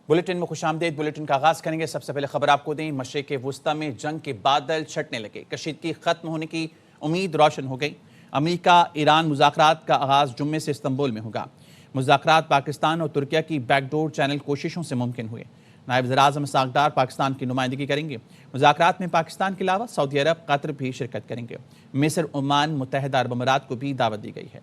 Bulletin میں خوش آمدید۔ بلیٹن کا آغاز کریں گے۔ سب سے پہلے خبر آپ کو دیں، مشرق وسطیٰ میں جنگ کے بادل چھٹنے لگے، کشیدگی ختم ہونے کی امید روشن ہو گئی۔ امریکہ ایران مذاکرات کا آغاز جمعے سے استنبول میں ہوگا۔ مذاکرات پاکستان اور ترکیہ کی بیک ڈور چینل کوششوں سے ممکن ہوئے۔ نائب وزیر اعظم اسحاق ڈار پاکستان کی نمائندگی کریں گے۔ مذاکرات میں پاکستان کے علاوہ سعودی عرب، قطر بھی شرکت کریں گے۔ مصر، عمان، متحدہ عرب امارات کو بھی دعوت دی گئی ہے۔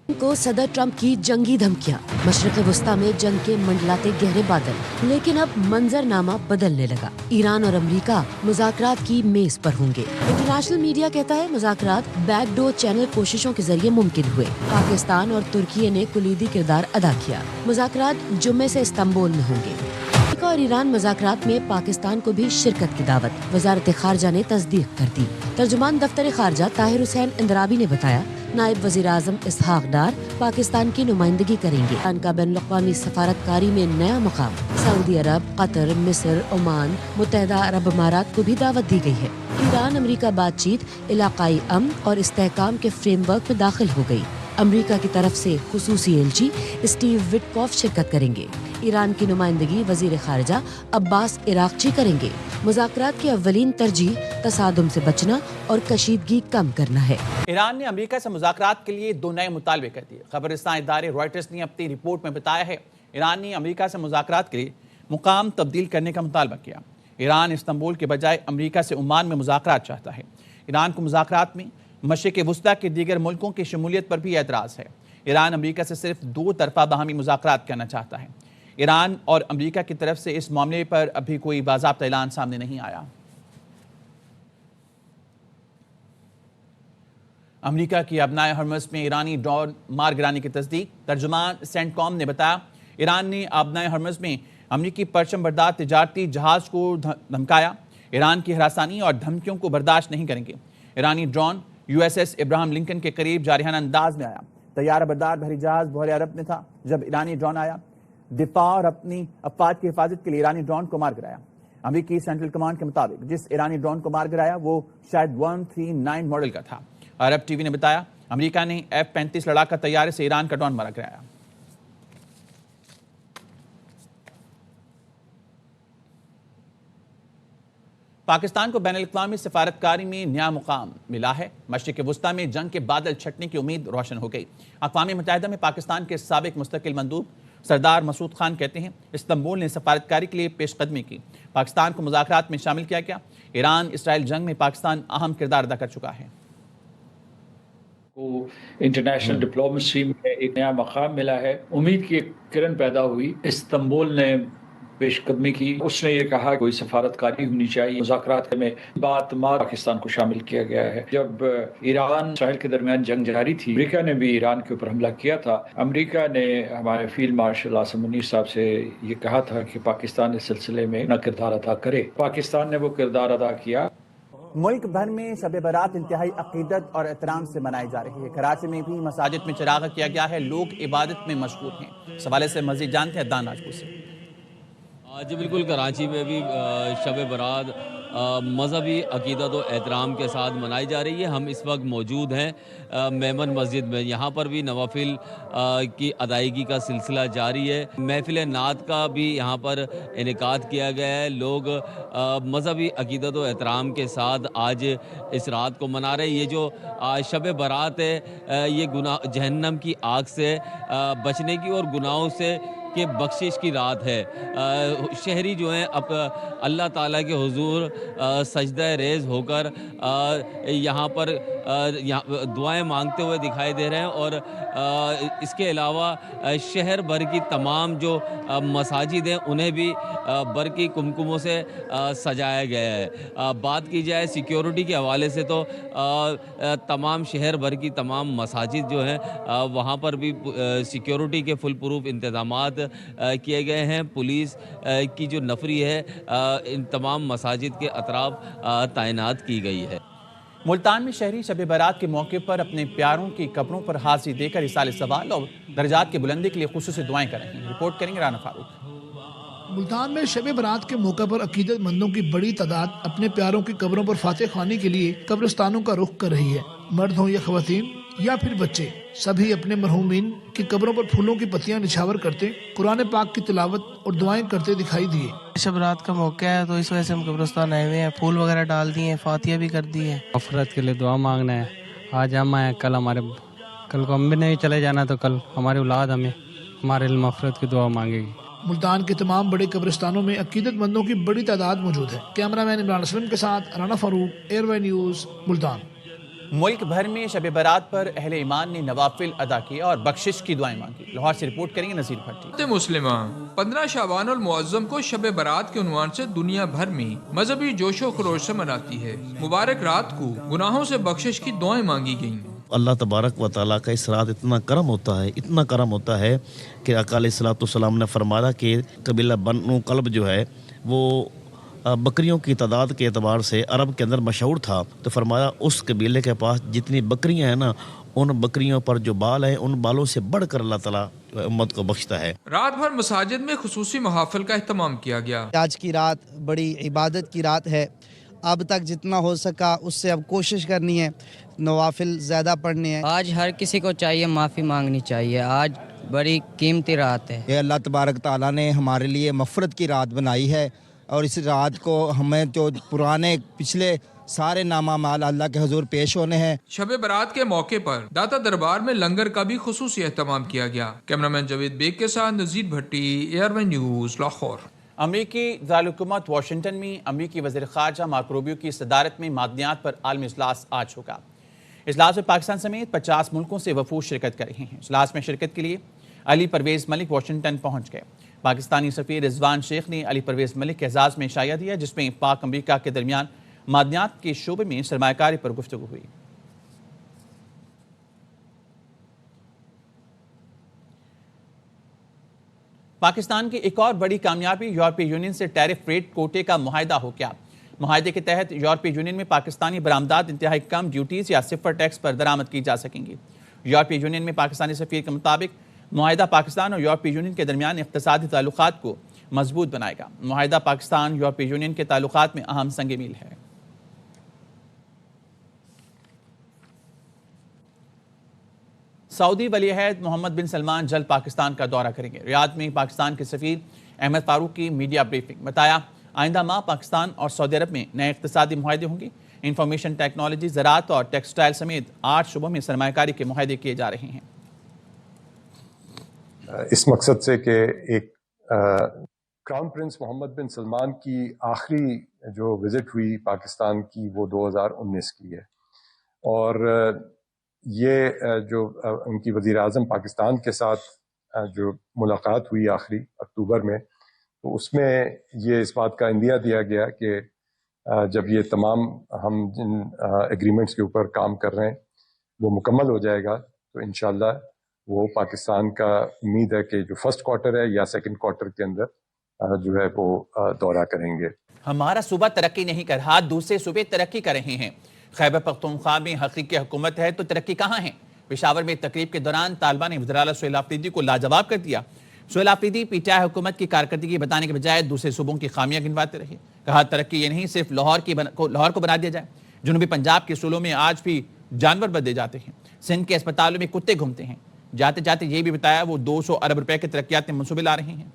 کو صدر ٹرمپ کی جنگی دھمکیاں، مشرق وسطیٰ میں جنگ کے منڈلاتے گہرے بادل، لیکن اب منظر نامہ بدلنے لگا۔ ایران اور امریکہ مذاکرات کی میز پر ہوں گے۔ انٹرنیشنل میڈیا کہتا ہے مذاکرات بیک ڈور چینل کوششوں کے ذریعے ممکن ہوئے۔ پاکستان اور ترکیہ نے کلیدی کردار ادا کیا۔ مذاکرات جمعے سے استنبول میں ہوں گے۔ امریکہ اور ایران مذاکرات میں پاکستان کو بھی شرکت کی دعوت وزارت خارجہ نے تصدیق کر دی۔ ترجمان دفتر خارجہ طاہر حسین اندرابی نے بتایا، نائب وزیر اعظم اسحاق ڈار پاکستان کی نمائندگی کریں گے۔ ایران کا بین الاقوامی سفارتکاری میں نیا مقام، سعودی عرب، قطر، مصر، عمان، متحدہ عرب امارات کو بھی دعوت دی گئی ہے۔ ایران امریکہ بات چیت علاقائی امن اور استحکام کے فریم ورک میں داخل ہو گئی۔ امریکہ کی طرف سے خصوصی ایلچی اسٹیو وٹکوف شرکت کریں گے۔ ایران کی نمائندگی وزیر خارجہ عباس عراقچی کریں گے۔ مذاکرات کی اولین ترجیح تصادم سے بچنا اور کشیدگی کم کرنا ہے۔ ایران نے امریکہ سے مذاکرات کے لیے 2 نئے مطالبے کر دیے۔ خبر رساں ادارے رائٹرز نے اپنی رپورٹ میں بتایا ہے، ایران نے امریکہ سے مذاکرات کے لیے مقام تبدیل کرنے کا مطالبہ کیا۔ ایران استنبول کے بجائے امریکہ سے عمان میں مذاکرات چاہتا ہے۔ ایران کو مذاکرات میں مشرق وسطیٰ کے دیگر ملکوں کی شمولیت پر بھی اعتراض ہے۔ ایران امریکہ سے صرف 2 طرفہ باہمی مذاکرات کرنا چاہتا ہے۔ ایران اور امریکہ کی طرف سے اس معاملے پر ابھی کوئی باضابطہ اعلان سامنے نہیں آیا۔ امریکہ کی ابنائے ہرمز میں ایرانی ڈرون مار گرانے کی تصدیق۔ ترجمان سینٹ کام نے بتایا، ایران نے ابنائے ہرمز میں امریکی پرچم بردار تجارتی جہاز کو دھمکایا۔ ایران کی ہراسانی اور دھمکیوں کو برداشت نہیں کریں گے۔ ایرانی ڈرون USS ابراہم لنکن کے قریب جارحانہ انداز میں آیا۔ طیارہ بردار بحری جہاز بحر عرب میں تھا جب ایرانی ڈرون آیا۔ دفاع اور اپنی افواج کی حفاظت کے لیے ایرانی ڈرون کو مار گرایا۔ امریکی سینٹرل کمانڈ کے مطابق جس ایرانی ڈرون کو مار گرایا وہ شاید 139 ماڈل کا تھا۔ عرب ٹی وی نے بتایا، امریکہ نے F-35 لڑاکا طیارے سے ایران کا ڈرون مار گرایا۔ پاکستان کو بین الاقوامی سفارتکاری میں نیا مقام ملا ہے۔ مشرق وسطیٰ میں جنگ کے بادل چھٹنے کی امید روشن ہو گئی۔ اقوام متحدہ میں پاکستان کے سابق مستقل مندوب سردار مسعود خان کہتے ہیں، استنبول نے سفارتکاری کے لیے پیش قدمی کی، پاکستان کو مذاکرات میں شامل کیا گیا۔ ایران اسرائیل جنگ میں پاکستان اہم کردار ادا کر چکا ہے۔ انٹرنیشنل ڈپلومیسی میں ایک نیا مقام ملا ہے، امید کی ایک کرن پیدا ہوئی۔ استنبول نے پیش قدمی کی، اس نے یہ کہا کوئی سفارتکاری ہونی چاہیے۔ مذاکرات میں پاکستان کو شامل کیا گیا ہے۔ جب ایران اسرائیل کے درمیان جنگ جاری تھی، امریکہ نے بھی ایران کے اوپر حملہ کیا تھا۔ امریکہ نے ہمارے فیلڈ مارشل عاصم منیر صاحب سے یہ کہا تھا کہ پاکستان اس سلسلے میں اپنا کردار ادا کرے۔ پاکستان نے وہ کردار ادا کیا۔ ملک بھر میں شب برات انتہائی عقیدت اور احترام سے منائی جا رہی ہے۔ کراچی میں بھی مساجد میں چراغ کیا گیا ہے، لوگ عبادت میں مشغول ہیں۔ اس حوالے سے مزید جانتے ہیں عدنان راجپوت سے۔ جی بالکل، کراچی میں بھی شب برات مذہبی عقیدت و احترام کے ساتھ منائی جا رہی ہے۔ ہم اس وقت موجود ہیں میمن مسجد میں، یہاں پر بھی نوافل کی ادائیگی کا سلسلہ جاری ہے۔ محفل نعت کا بھی یہاں پر انعقاد کیا گیا ہے۔ لوگ مذہبی عقیدت و احترام کے ساتھ آج اس رات کو منا رہے ہیں۔ یہ جو شب برات ہے، یہ جہنم کی آگ سے بچنے کی اور گناہوں سے کہ بخشش کی رات ہے۔ شہری جو ہیں اب اللہ تعالیٰ کے حضور سجدہ ریز ہو کر یہاں پر دعائیں مانگتے ہوئے دکھائی دے رہے ہیں، اور اس کے علاوہ شہر بھر کی تمام جو مساجد ہیں انہیں بھی برقی کمکموں سے سجایا گیا ہے۔ بات کی جائے سیکیورٹی کے حوالے سے تو تمام شہر بھر کی تمام مساجد جو ہیں وہاں پر بھی سیکیورٹی کے فل پروف انتظامات کیے گئے ہیں۔ پولیس کی جو نفری ہے ان تمام مساجد کے اطراف تعینات کی گئی ہے۔ ملتان میں شہری شب برات کے موقع پر اپنے پیاروں کی قبروں پر حاضری دے کر ایصال ثواب اور درجات کی بلندی کے لیے خصوصی دعائیں کر رہے ہیں۔ رپورٹ کریں گے رانا فاروق۔ ملتان میں شب برات کے موقع پر عقیدت مندوں کی بڑی تعداد اپنے پیاروں کی قبروں پر فاتح خوانی کے لیے قبرستانوں کا رخ کر رہی ہے۔ مرد ہوں یا خواتین، या फिर बच्चे, सभी अपने मरहूमीन की कब्रों पर फूलों की पत्तियां निछावर करते, कुरान पाक की तिलावत और दुआएं करते दिखाई दिए। शब रात का मौका है तो इस वजह से हम कब्रिस्तान आए हुए हैं, फूल वगैरह डाल दिए हैं, फातिया भी कर दी है। मफरत के लिए दुआ मांगना है। आज हम आए, कल को हम भी नहीं चले जाना, तो कल हमारी औलाद हमारे लिए मफरत की दुआ मांगेगी। मुल्तान के तमाम बड़े कब्रिस्तानों में अकीदतमंदों की बड़ी तादाद मौजूद है। कैमरामैन इमरान असलम के साथ राना फारूक, एयरवे न्यूज़, मुल्तान। मुल्क भर में शब बारात पर अहले ईमान ने नवाफिल अदा किया और बख्शिश की दुआएं मांगी। लाहौर से रिपोर्ट करेंगे नज़ीर भट्टी। मुस्लिमा 15 शाबानुल मुअज्जम को शब बारात के उन्वान से दुनिया भर में मजहबी जोशो खरोश से मनाती है। मुबारक रात को गुनाहों से बख्शिश की दुआएं मांगी गईं। अल्लाह तबारक व तआला का इस रात इतना करम होता है कि आका अलैहिस्सलाम ने फरमाया कि कबीला बनु कल्ब जो है वो बकरियों की तादाद के एतबार से अरब के अंदर मशहूर था। तो फरमाया उस कबीले के पास जितनी बकरियां हैं ना, उन बकरियों पर जो बाल हैं, उन बालों से बढ़कर अल्लाह ताला उम्मत को बख्शता है। रात भर मसाजिद में खुसूसी महाफिल का एहतमाम किया गया। आज की रात बड़ी इबादत की रात है। अब तक जितना हो सका उससे अब कोशिश करनी है, नवाफिल ज़्यादा पढ़ने हैं। आज हर किसी को चाहिए माफ़ी मांगनी चाहिए। आज बड़ी कीमती रात है। ये अल्लाह तबारक ताला ने हमारे लिए मफ़रत की रात बनाई है और इस रात को हमें जो पुराने पिछले सारे नामामाल अल्लाह के हुजूर पेश होने हैं। शब बारात के मौके पर दाता दरबार में लंगर का भी खुसूसी एहतमाम किया गया। कैमरामैन जावेद बेग के साथ नज़ीर भट्टी, एयरवे न्यूज़, लाहौर। अमरीकी दारुल-हुकूमत वाशिंगटन में अमरीकी वज़ीर ख़ारजा मार्को रूबियो की सदारत में मादनियात पर आलमी इजलास आज होगा। इजलास में पाकिस्तान समेत 50 मुल्कों से वफूद शिरकत कर रहे हैं। इजलास में शिरकत के लिए अली परवेज़ मलिक वाशिंगटन पहुँच गए। पाकिस्तानी सफ़ीर रिजवान शेख ने अली परवेज़ मलिक के एजाज़ में शाया दिया, जिसमें पाक अमरीका के दरमियान मादनियात के शोबे में सरमायाकारी पर गुफ्तगू हुई। पाकिस्तान की एक और बड़ी कामयाबी यूरोपीय यूनियन से टैरिफ रेट कोटे का मुआहदा हो गया। मुआहदे के तहत यूरोपीय यूनियन में पाकिस्तानी बरामदात इंतहाई कम ड्यूटीज़ या सिफर टैक्स पर दरामद की जा सकेंगी। यूरोपीय यूनियन में पाकिस्तानी सफ़ीर के मुताबिक मुआहदा पाकिस्तान और यूरोपीय यूनियन के दरमियान इक़्तिसादी ताल्लुकात को मजबूत बनाएगा। मुआहदा पाकिस्तान यूरोपीय यूनियन के ताल्लुकात में अहम संग मील है। सऊदी वली अहद मोहम्मद बिन सलमान जल्द पाकिस्तान का दौरा करेंगे। रियाद में पाकिस्तान के सफ़ीर अहमद फारूक की मीडिया ब्रीफिंग। बताया आइंदा माह पाकिस्तान और सऊदी अरब में नए इक़्तिसादी मुआहदे होंगे। इंफॉर्मेशन टेक्नोलॉजी, ज़राअत और टेक्सटाइल समेत 8 शुबों में सरमायाकारी के मुआहदे किए जा रहे हैं। इस मकसद से कि एक क्राउन प्रिंस मोहम्मद बिन सलमान की आखिरी जो विज़िट हुई पाकिस्तान की वो 2019 की है, और ये जो उनकी वज़ीर आज़म पाकिस्तान के साथ जो मुलाकात हुई आखिरी अक्टूबर में, तो उसमें ये इस बात का इंदिया दिया गया कि जब ये तमाम हम जिन एग्रीमेंट्स के ऊपर काम कर रहे हैं वो मुकम्मल हो जाएगा, तो इंशाल्लाह वो पाकिस्तान का उम्मीद है कि जो फर्स्ट क्वार्टर है या सेकंड क्वार्टर के अंदर जो है वो दौरा करेंगे। हमारा सूबा तरक्की नहीं कर रहा, दूसरे सूबे तरक्की कर रहे हैं। खैबर पख्तूनख्वा में हकीकी हुकूमत है तो तरक्की कहाँ है? पेशावर में तकरीब के दौरान तालिबा ने वज़ीर आला सुहेल आफरीदी को लाजवाब कर दिया। सुहेल आफरीदी पीटीआई हुकूमत की कारकर्दगी बताने के बजाय दूसरे सूबों की खामियां गिनवाते रहे। कहा तरक्की ये नहीं सिर्फ लाहौर को बना दिया जाए। जनूबी पंजाब के सूलों में आज भी जानवर बदले जाते हैं। सिंध के अस्पतालों में कुत्ते घूमते हैं। जाते जाते ये भी बताया वो 200 अरब रुपए के तरक्याती मंसूबे ला रहे हैं।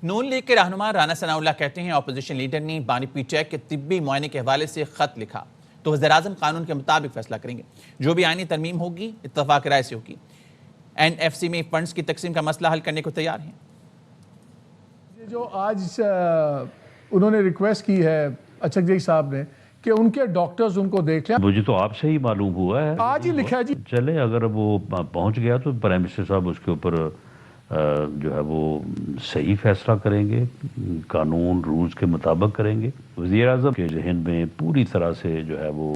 नून लीग के रहनुमा राना सनाउल्लाह कहते हैं अपोजिशन लीडर ने बानी पीटीआई के तिब्बी मुआयने के हवाले से खत लिखा तो वज़ीर-ए-आज़म कानून के मुताबिक फैसला करेंगे। जो भी आईनी तरमीम होगी इत्तफाक राय से होगी। एनएफसी में फंड्स की तकसीम का मसला हल करने को तैयार हैं। जो आज उन्होंने रिक्वेस्ट की है अचकजई साहब ने कि उनके डॉक्टर्स उनको देख लें। मुझे तो आपसे ही मालूम हुआ है, आज ही लिखा जी। चले अगर वो पहुंच गया तो प्राइम मिनिस्टर साहब उसके ऊपर جو ہے وہ صحیح فیصلہ کریں گے، قانون رولز کے مطابق کریں گے۔ وزیر اعظم کے ذہن میں پوری طرح سے جو ہے وہ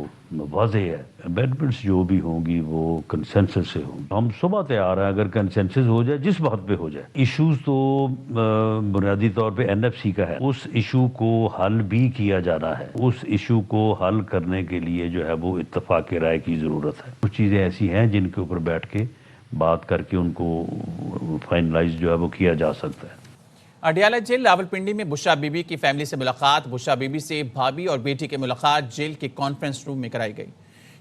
واضح ہے، امینڈمنٹس جو بھی ہوں گی وہ کنسنسس سے ہوں گی۔ ہم صبح تیار ہیں اگر کنسنسس ہو جائے، جس بات پہ ہو جائے۔ ایشوز تو بنیادی طور پہ NFC کا ہے، اس ایشو کو حل بھی کیا جانا ہے۔ اس ایشو کو حل کرنے کے لیے جو ہے وہ اتفاق رائے کی ضرورت ہے۔ کچھ چیزیں ایسی ہیں جن کے اوپر بیٹھ کے بات کر کے ان کو فائنلائز جو ہے وہ کیا جا سکتا ہے۔ اڈیالہ جیل راولپنڈی میں بشرا بی بی کی فیملی سے ملاقات۔ بشرا بی بی سے بھابھی اور بیٹی کی ملاقات جیل کے کانفرنس روم میں کرائی گئی۔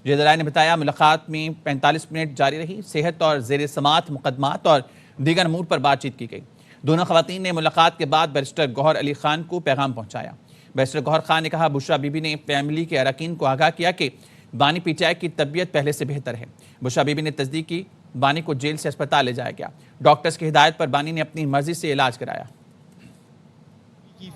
جیل ذرائع نے بتایا ملاقات میں 45 منٹ جاری رہی۔ صحت اور زیر سماعت مقدمات اور دیگر امور پر بات چیت کی گئی۔ دونوں خواتین نے ملاقات کے بعد بیرسٹر گوہر علی خان کو پیغام پہنچایا۔ بیرسٹر گوہر خان نے کہا بشرا بی بی نے فیملی کے اراکین کو آگاہ کیا کہ بانی PTI کی طبیعت پہلے سے بہتر ہے۔ بشرا بی بی نے تصدیق کی بانی کو جیل سے اسپتال لے جایا گیا۔ ڈاکٹرز کی ہدایت پر بانی نے اپنی مرضی سے علاج کرایا۔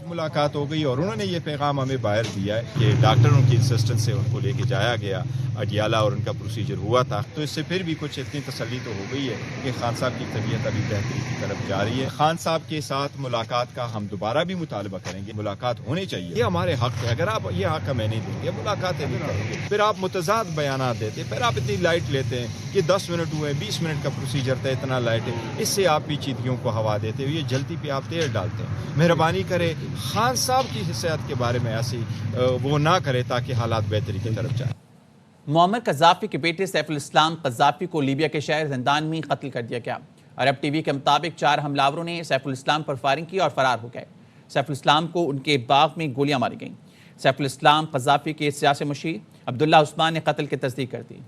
ملاقات ہو گئی اور انہوں نے یہ پیغام ہمیں باہر دیا ہے کہ ڈاکٹروں کی انسسٹنس سے ان کو لے کے جایا گیا اڈیالہ اور ان کا پروسیجر ہوا تھا، تو اس سے پھر بھی کچھ اتنی تسلی تو ہو گئی ہے کہ خان صاحب کی طبیعت ابھی بہتری کی طرف جا رہی ہے۔ خان صاحب کے ساتھ ملاقات کا ہم دوبارہ بھی مطالبہ کریں گے، ملاقات ہونی چاہیے، یہ ہمارے حق ہے۔ اگر آپ یہ حق ہمیں نہیں دیں گے ملاقاتیں نہیں کریں گے، پھر آپ متضاد بیانات دیتے، پھر آپ اتنی لائٹ لیتے ہیں کہ 10 منٹ ہوئے 20 منٹ کا پروسیجر تھا، اتنا لائٹ ہے، اس سے آپ پیچیدگیوں کو ہوا دیتے ہوئے یہ جلدی پہ آپ تیل ڈالتے ہیں۔ مہربانی کرے خان صاحب کی حیثیت کے بارے میں ایسی وہ نہ کرے تاکہ حالات بہتری کی طرف جائیں۔ معمر قذافی کے بیٹے سیف الاسلام قذافی کو لیبیا کے شہر زندان میں قتل کر دیا گیا۔ عرب ٹی وی کے مطابق 4 حملاوروں نے سیف الاسلام پر فائرنگ کی اور فرار ہو گئے۔ سیف الاسلام کو ان کے باغ میں گولیاں ماری گئیں۔ سیف الاسلام قذافی کے سیاسی مشیر عبداللہ عثمان نے قتل کی تصدیق کر دی۔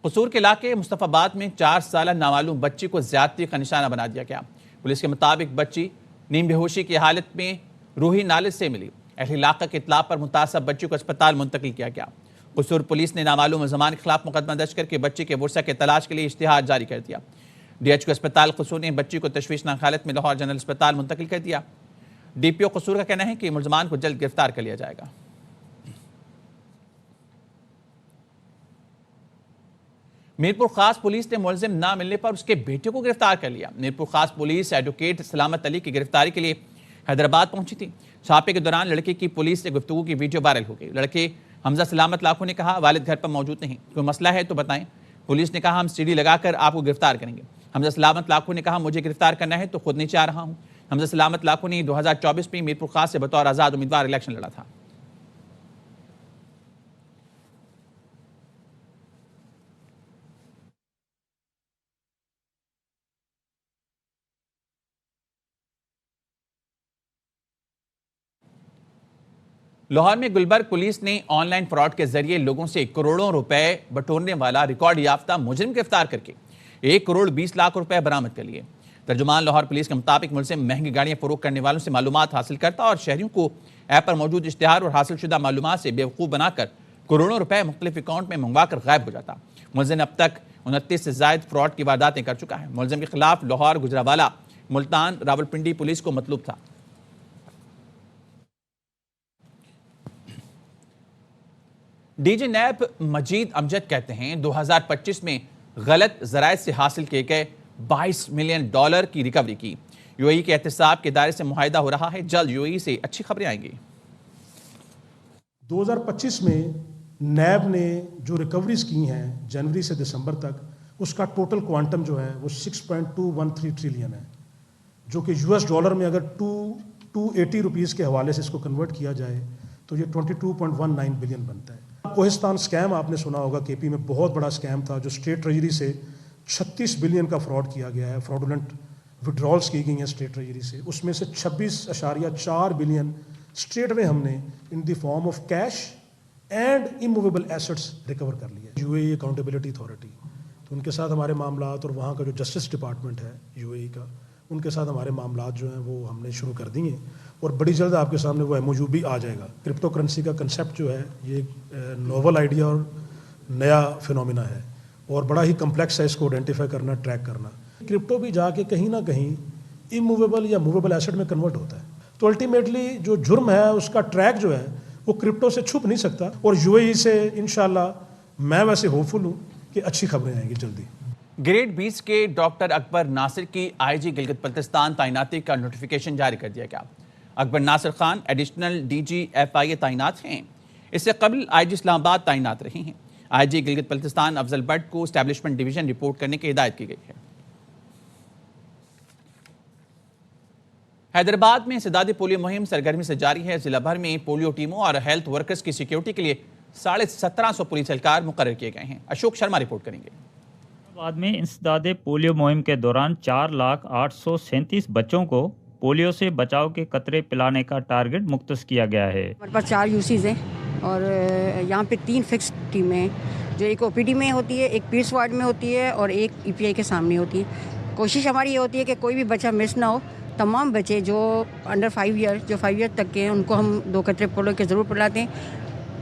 قصور کے علاقے مصطفی آباد میں 4 سالہ نامعلوم بچی کو زیادتی کا نشانہ بنا دیا گیا۔ پولیس کے مطابق بچی نیم بے ہوشی کی حالت میں روحی نالے سے ملی۔ اہل علاقہ کی اطلاع پر متاثرہ بچی کو اسپتال منتقل کیا گیا۔ قصور پولیس نے نامعلوم ملزمان کے خلاف مقدمہ درج کر کے بچی کے ورثہ کے تلاش کے لیے اشتہار جاری کر دیا۔ DHQ اسپتال قصور نے بچی کو تشویشناک حالت میں لاہور جنرل اسپتال منتقل کر دیا۔ DPO قصور کا کہنا ہے کہ ملزمان کو جلد گرفتار کر لیا جائے گا۔ میرپور خاص پولیس نے ملزم نہ ملنے پر اس کے بیٹے کو گرفتار کر لیا۔ میرپور خاص پولیس ایڈوکیٹ سلامت علی کی گرفتاری کے لیے حیدرآباد پہنچی تھی۔ چھاپے کے دوران لڑکے کی پولیس سے گفتگو کی ویڈیو وائرل ہو گئی۔ لڑکے حمزہ سلامت لاکھو نے کہا والد گھر پر موجود نہیں، کوئی مسئلہ ہے تو بتائیں۔ پولیس نے کہا ہم CD لگا کر آپ کو گرفتار کریں گے۔ حمزہ سلامت لاکھو نے کہا مجھے گرفتار کرنا ہے تو خود نیچے آ رہا ہوں۔ حمزہ سلامت لاکھو نے 2024 میں میرپور خاص سے بطور آزاد امیدوار الیکشن لڑا تھا۔ لاہور میں گلبرگ پولیس نے آن لائن فراڈ کے ذریعے لوگوں سے کروڑوں روپے بٹورنے والا ریکارڈ یافتہ مجرم گرفتار کر کے 1 کروڑ 20 لاکھ روپے برآمد کر لیے۔ ترجمان لاہور پولیس کے مطابق ملزم مہنگی گاڑیاں فروخت کرنے والوں سے معلومات حاصل کرتا اور شہریوں کو ایپ پر موجود اشتہار اور حاصل شدہ معلومات سے بیوقوف بنا کر کروڑوں روپے مختلف اکاؤنٹ میں منگوا کر غائب ہو جاتا۔ ملزم اب تک 29 سے زائد فراڈ کی وارداتیں کر چکا ہے۔ ملزم کے خلاف لاہور، گجرانوالہ، ملتان، راولپنڈی پولیس کو مطلوب تھا۔ DG نیب مجید امجد کہتے ہیں 2025 میں غلط ذرائع سے حاصل کیے گئے $22 ملین کی ریکوری کی۔ UAE کے احتساب کے دائرے سے معاہدہ ہو رہا ہے، جلد UAE سے اچھی خبریں آئیں گی۔ 2025 میں نیب نے جو ریکوریز کی ہیں جنوری سے دسمبر تک، اس کا ٹوٹل کوانٹم جو ہے وہ 6.213 ٹریلین ہے، جو کہ $US میں اگر 280 روپیز کے حوالے سے اس کو کنورٹ کیا جائے تو یہ 22.19 بلین بنتا ہے۔ کوہستان سکیم آپ نے سنا ہوگا، KP میں بہت بڑا سکیم تھا جو اسٹیٹ ٹریجری سے 36 بلین کا فراڈ کیا گیا ہے، فراڈولنٹ وڈرالز کی گئی ہیں اسٹیٹ ٹریجری سے، اس میں سے 26.4 بلین اسٹریٹ میں ہم نے in the form of cash and immovable assets recover کر لیا۔ UAE اکاؤنٹیبلٹی اتھارٹی، تو ان کے ساتھ ہمارے معاملات اور وہاں کا جو جسٹس ڈپارٹمنٹ ہے UAE کا، ان کے ساتھ ہمارے معاملات جو ہیں وہ ہم نے شروع کر دیے اور بڑی جلد آپ کے سامنے وہ MOU بھی آ جائے گا۔ کرپٹو کرنسی کا کنسیپٹ جو ہے یہ نوول آئیڈیا اور نیا فینومینا ہے اور بڑا ہی کمپلیکس ہے اس کو آئیڈینٹیفائی کرنا، ٹریک کرنا۔ کرپٹو بھی جا کے کہیں نہ کہیں اموویبل یا موویبل ایسٹ میں کنورٹ ہوتا ہے، تو الٹیمیٹلی جو جرم ہے اس کا ٹریک جو ہے وہ کرپٹو سے چھپ نہیں سکتا، اور UAE سے انشاءاللہ मैं वैसे होपफुल हूँ कि अच्छी खबरें आएंगी जल्दी। ग्रेड 20 के डॉक्टर अकबर नासिर की आईजी गिलगित बल्तिस्तान तैनाती का नोटिफिकेशन जारी कर दिया गया। Akbar Nasir Khan additional DG FIA तैनात हैं। इससे कबल आईजी इस्लामाबाद तैनात रही हैं। आईजी गिलगित बल्तिस्तान अफजल भट्ट को एस्टैब्लिशमेंट डिवीजन रिपोर्ट करने की हिदायत की गई है। हैदराबाद में इंसदादी पोलियो मुहिम सरगर्मी से जारी है। जिला भर में पोलियो टीमों और हेल्थ वर्कर्स की सिक्योरिटी के लिए 1750 पुलिस एहलकार मुकर्रर किए गए हैं। अशोक शर्मा रिपोर्ट करेंगे। बाद में इंसदादे पोलियो मुहिम के दौरान 4,837 बच्चों को पोलियो से बचाव के कतरे पिलाने का टारगेट मुख्तस किया गया है। हमारे पास 4 यूसीज हैं और यहाँ पे 3 फिक्स टीमें हैं, जो एक OPD में होती है, एक पीड्स वार्ड में होती है और एक EPI के सामने होती है। कोशिश हमारी ये होती है कि कोई भी बच्चा मिस ना हो। तमाम बच्चे जो अंडर 5 ईयर जो 5 ईयर तक के हैं उनको हम 2 कतरे पोलियो के ज़रूर पिलाते हैं।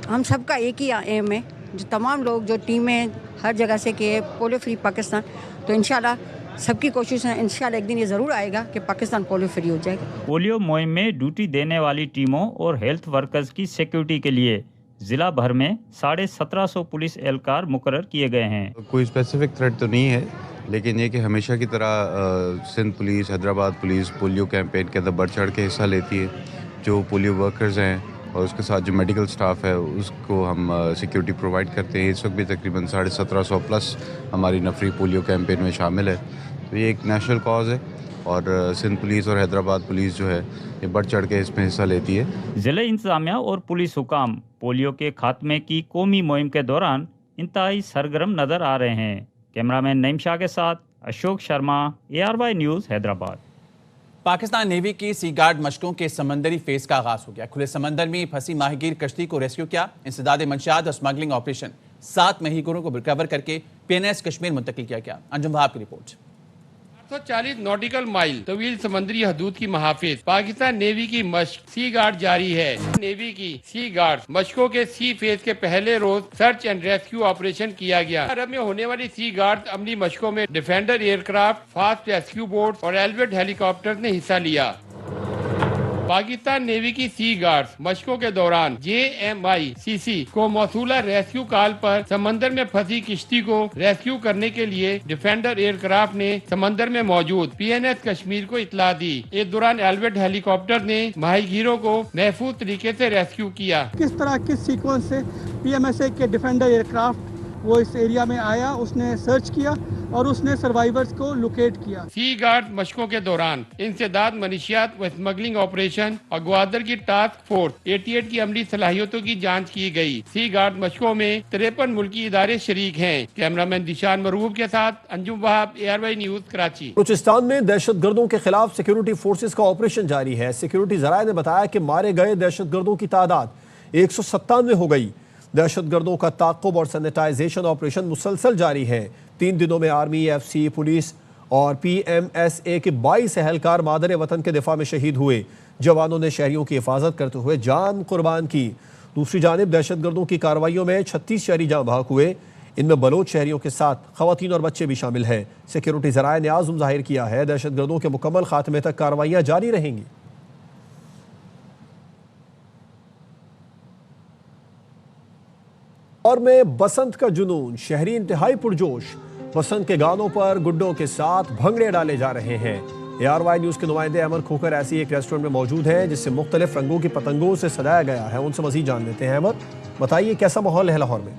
हम सबका एक ही एम है, जो तमाम लोग जो टीमें हर जगह से कि पोलियो फ्री पाकिस्तान, तो इंशाल्लाह सबकी कोशिश है, इंशाल्लाह एक दिन ये ज़रूर आएगा कि पाकिस्तान पोलियो फ्री हो जाएगा। पोलियो मुहिम में ड्यूटी देने वाली टीमों और हेल्थ वर्कर्स की सिक्योरिटी के लिए जिला भर में 1750 पुलिस एहलकार मुकर्रर किए गए हैं। कोई स्पेसिफिक थ्रेट तो नहीं है, लेकिन ये कि हमेशा की तरह Sindh police, Hyderabad police polio campaign के अंदर बढ़ चढ़ के हिस्सा लेती है। जो पोलियो वर्कर्स हैं और उसके साथ जो मेडिकल स्टाफ है उसको हम सिक्योरिटी प्रोवाइड करते हैं। इस वक्त भी तकरीबन 1750 प्लस हमारी नफरी पोलियो कैंपेन में शामिल है। तो ये एक नेशनल कॉज है और सिंध पुलिस और हैदराबाद पुलिस जो है ये बढ़ चढ़ के इसमें हिस्सा लेती है। ज़िला इंतजामिया और पुलिस हुकाम पोलियो के खात्मे की कौमी मुहिम के दौरान इंतहाई सरगर्म नज़र आ रहे हैं। कैमरामैन नईम शाह के साथ Ashok Sharma, ARY news, Hyderabad. Pakistan navy की सी गार्ड मशकों के समंदरी फेज का आगाज हो गया। खुले समंदर में फंसी माहीगीर कश्ती को रेस्क्यू किया। इंसदादे मंशियात और स्मगलिंग ऑपरेशन 7 माहीगीरों को रिकवर करके PNS कश्मीर मुंतकिल किया गया। अंजुम वहाब की रिपोर्ट। 840 नॉटिकल माइल तवील समंदरी हदूद की महाफिज पाकिस्तान नेवी की मशक सी गार्ड जारी है। नेवी की सी गार्ड मशकों के सी फेज के पहले रोज सर्च एंड रेस्क्यू ऑपरेशन किया गया। अरब में होने वाली सी गार्ड अमली मशकों में defender aircraft, fast rescue boat और एल्वेट हेलीकॉप्टर ने हिस्सा लिया। पाकिस्तान नेवी की सी गार्ड्स मशकों के दौरान JMICC को मौसूला रेस्क्यू कॉल पर समंदर में फंसी किश्ती को रेस्क्यू करने के लिए डिफेंडर एयरक्राफ्ट ने समंदर में मौजूद PNS कश्मीर को इत्तला दी। इस दौरान एल्वेट हेलीकॉप्टर ने माहीगीरों को महफूज तरीके से रेस्क्यू किया। किस तरह किस सीक्वेंस से PMSA के डिफेंडर एयरक्राफ्ट वो इस एरिया में आया, उसने सर्च किया और उसने सर्वाइवर्स को लोकेट किया। सी गार्ड मशकों के दौरान इंसदाद मनशियात व स्मगलिंग ऑपरेशन और ग्वादर की टास्क फोर्स 88 की अमली सलाहियतों की जांच की गई। सी गार्ड मशकों में 53 मुल्की इदारे शरीक हैं। कैमरामैन दिशान मरूब के साथ अंजुम वहाब, ARY न्यूज़, कराची। बलूचिस्तान में दहशतगर्दों के खिलाफ सिक्योरिटी फोर्सेज का ऑपरेशन जारी है। सिक्योरिटी जराये ने बताया कि मारे गए दहशतगर्दों की तादाद 197 हो गई। दहशतगर्दों का ताक़ुब और सैनिटाइजेशन ऑपरेशन मुसलसल जारी है। 3 दिनों में आर्मी, FC, पुलिस और PMSA के 22 एहलकार मादर वतन के दिफा में शहीद हुए। जवानों ने शहरियों की हिफाजत करते हुए जान कुर्बान की। दूसरी जानिब दहशतगर्दों की कार्रवाइयों में 36 शहरी जाँ बहक हुए। इनमें बलोच शहरियों के साथ ख़वातीन और बच्चे भी शामिल हैं। सिक्योरिटी ज़राए ने आज़म जाहिर किया है दहशतगर्दों के मुकम्मल खात्मे तक कार्रवाइयाँ जारी रहेंगी। और में बसंत का जुनून, शहरी इंतहाई पुरजोश। बसंत के गानों पर गुड्डों के साथ भंगड़े डाले जा रहे हैं। ARY न्यूज़ के नुमाइंदे अमर खोकर ऐसी एक रेस्टोरेंट में मौजूद हैं जिससे मुख्तलिफ रंगों की पतंगों से सजाया गया है। उनसे मज़ीद जान लेते हैं। अमर, बताइए कैसा माहौल है लाहौर में?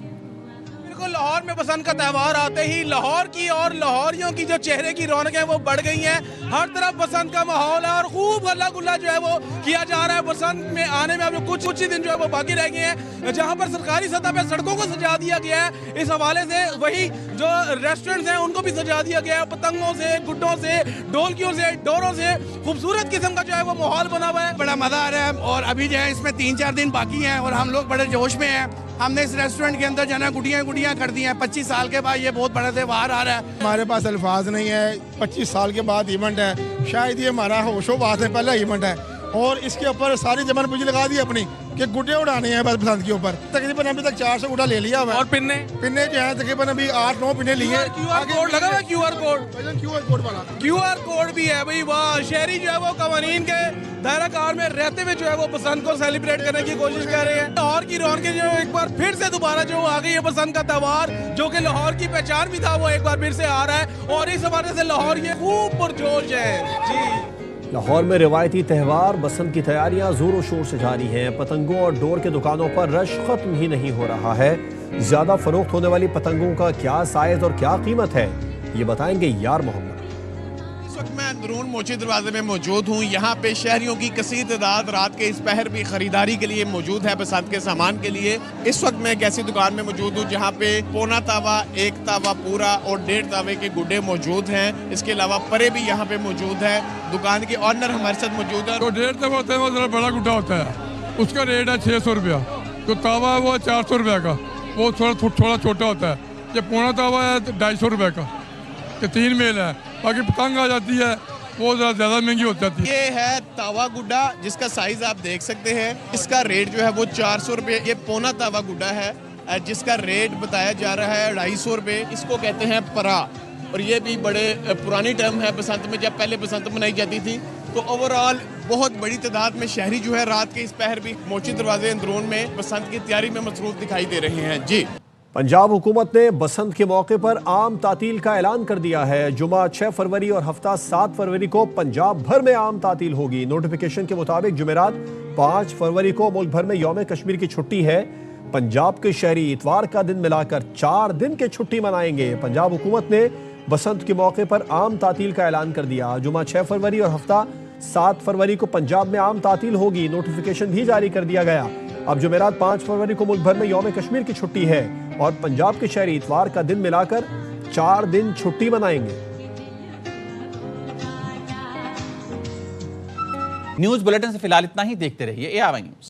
लाहौर में बसंत का त्यौहार आते ही लाहौर की और लाहौरियों की जो चेहरे की रौनक है वो बढ़ गई है। हर तरफ बसंत का माहौल है और खूब हल्ला गुल्ला जो है वो किया जा रहा है। बसंत में आने में अब कुछ ही दिन जो है वो बाकी रह गए हैं, जहां पर सरकारी सतह पर सड़कों को सजा दिया गया है। इस हवाले से वही जो रेस्टोरेंट्स हैं उनको भी सजा दिया गया है। पतंगों से, गुड्डों से, ढोलकियों से, डोरों से खूबसूरत किस्म का जो है वो माहौल बना हुआ है। बड़ा मजा आ रहा है और अभी जो है इसमें 3-4 दिन बाकी हैं और हम लोग बड़े जोश में हैं। हमने इस रेस्टोरेंट के अंदर जाना गुड़ियाँ कर दी हैं। 25 साल के बाद ये बहुत बड़ा त्यौहार आ रहा है। हमारे पास अल्फाज नहीं है। 25 साल के बाद इवेंट है, शायद ये हमारा होशोबाज है, पहला इवेंट है और इसके ऊपर सारी जमन पूंजी लगा दी अपनी कि गुड्डे उड़ाने हैं बस बसंत के ऊपर। तकरीबन अभी तक 400 गुड्डा ले लिया हुआ है। और पिन्ने जो है तकरीबन अभी 8-9 पिन्ने लिए। QR कोड लगा हुआ है। QR कोड वाला QR कोड भी है भाई। वाह, शहरी जो है वो कवानीन के दायरा कार में रहते हुए जो है वो बसंत को सेलिब्रेट करने की कोशिश कर रहे हैं। लाहौर की रौनकें जो एक बार फिर से दोबारा जो आ गई है, बसंत का त्योहार जो कि लाहौर की पहचान भी था, वो एक बार फिर से आ रहा है और इस हवाले से लाहौर ये खूब पुरजोश है जी। लाहौर में रिवायती त्यौहार बसंत की तैयारियां जोरों शोर से जारी हैं। पतंगों और डोर के दुकानों पर रश खत्म ही नहीं हो रहा है। ज्यादा फरोख्त होने वाली पतंगों का क्या साइज और क्या कीमत है, ये बताएंगे यार मोहम्मद। इस वक्त मैं अंदरून मोची दरवाजे में मौजूद हूँ। यहाँ पे शहरियों की कसीर तादाद रात के इस पहर भी खरीदारी के लिए मौजूद है, बसंत के सामान के लिए। इस वक्त मैं एक ऐसी दुकान में मौजूद हूँ जहाँ पे पौना तावा, एक तावा पूरा और 1.5 तावे के गुड्डे मौजूद हैं। इसके अलावा परे भी यहाँ पे मौजूद है। दुकान के ऑनर हमारे साथ मौजूद है। तो 1.5 तावा होता है, वो जरा बड़ा गुड्डा होता है, उसका रेट है 600 रुपया। जो तावा है वो 400 रुपये का, वो थोड़ा छोटा होता है। ये पौना तावा है 250 रुपये का, ये 3 मेल है। बाकी पतंग आ जाती है वो ज़्यादा महंगी हो जाती है। ये है तावा गुड्डा जिसका साइज आप देख सकते हैं। इसका रेट जो है वो 400 रुपये। ये पौना तावा गुड्डा है जिसका रेट बताया जा रहा है 250 रुपये। इसको कहते हैं परा, और ये भी बड़े पुरानी टर्म है बसंत में, जब पहले बसंत मनाई जाती थी। तो ओवरऑल बहुत बड़ी तादाद में शहरी जो है रात के इस पहर भी मोची दरवाजे अंदरून में बसंत की तैयारी में मसरूफ दिखाई दे रहे हैं जी। पंजाब हुकूमत ने बसंत के मौके पर आम तातील का ऐलान कर दिया है। जुमा 6 फरवरी और हफ्ता 7 फरवरी को पंजाब भर में आम तातील होगी। नोटिफिकेशन के मुताबिक जुमेरात 5 फरवरी को मुल्क भर में यौम कश्मीर की छुट्टी है। पंजाब के शहरी इतवार का दिन मिलाकर 4 दिन की छुट्टी मनाएंगे। पंजाब हुकूमत ने बसंत के मौके पर आम तातील का ऐलान कर दिया। जुमा 6 फरवरी और हफ्ता 7 फरवरी को पंजाब में आम तातील होगी। नोटिफिकेशन भी जारी कर दिया गया। अब जुमेरात 5 फरवरी को मुल्क भर में यौम कश्मीर की छुट्टी है और पंजाब के शहरी इतवार का दिन मिलाकर 4 दिन छुट्टी मनाएंगे। न्यूज बुलेटिन से फिलहाल इतना ही। देखते रहिए ARY न्यूज।